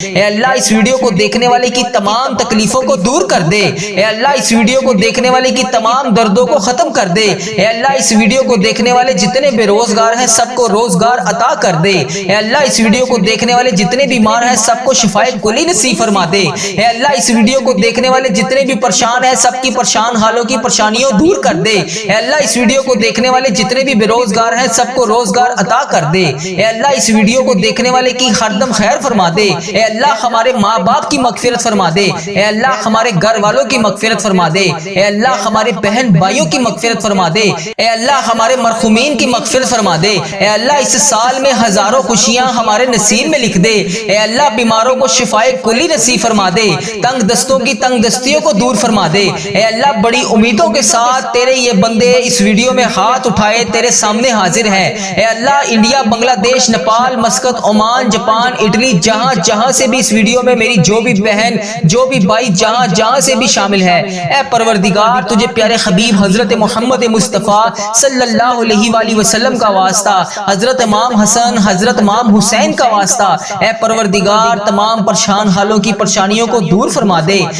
اے اللہ اس video کو دیکھنے والے کی تمام تکلیفوں کو دور کر دے۔ اے اللہ اس ویڈیو کو دیکھنے والے کی تمام دردوں کو ختم کر دے۔ اے اللہ اس ویڈیو کو دیکھنے والے جتنے بے روزگار ہیں سب کو روزگار عطا کر دے۔ اے اللہ اس ویڈیو کو دیکھنے والے جتنے بیمار ہیں سب کو شفائے کلی نصیب فرما دے۔ اے اللہ اس ویڈیو کو دیکھنے والے جتنے بھی پریشان ہیں سب کی پریشان حالوں کی پریشانیوں دور کر دے۔ اے اللہ اس ویڈیو کو دیکھنے والے جتنے بھی بے روزگار ہیں سب کو روزگار عطا کر دے۔ اے اللہ اس ویڈیو کو دیکھنے والے کی ہر دم خیر فرما دے۔ اے اللہ ہمارے ماں باپ کی مغفرت فرما دے۔ اے اللہ ہمارے گھر والوں کی مغفرت فرما دے۔ اے اللہ ہمارے بہن بھائیوں کی مغفرت فرما دے۔ اے اللہ ہمارے مرحومین کی مغفرت فرما دے۔ اے اللہ اس سال میں ہزاروں خوشیاں ہمارے نصیب میں لکھ دے۔ اے اللہ بیماروں کو شفائے کلی نصیب فرما دے۔ تنگ دستوں کی تنگ دستیوں کو دور فرما دے۔ اے اللہ بڑی امیدوں کے ساتھ تیرے یہ بندے اس ویڈیو میں ہاتھ اٹھائے تیرے سامنے حاضر ہیں۔ اے اللہ انڈیا، بنگلہ دیش، Nepal, Muscat, Oman, Japan, Italy, جہاں جہاں سے بھی اس ویڈیو میں میری جو بھی بہن جو بھی بھائی جہاں جہاں سے بھی شامل ہے، اے پروردگار تجھے پیارے حبیب حضرت محمد مصطفیٰ صلی اللہ علیہ وآلہ وسلم کا واسطہ، حضرت امام حسن، حضرت امام حسین کا واسطہ، اے پروردگار تمام پریشان حالوں کی پریشانیوں کو دور فرما دے۔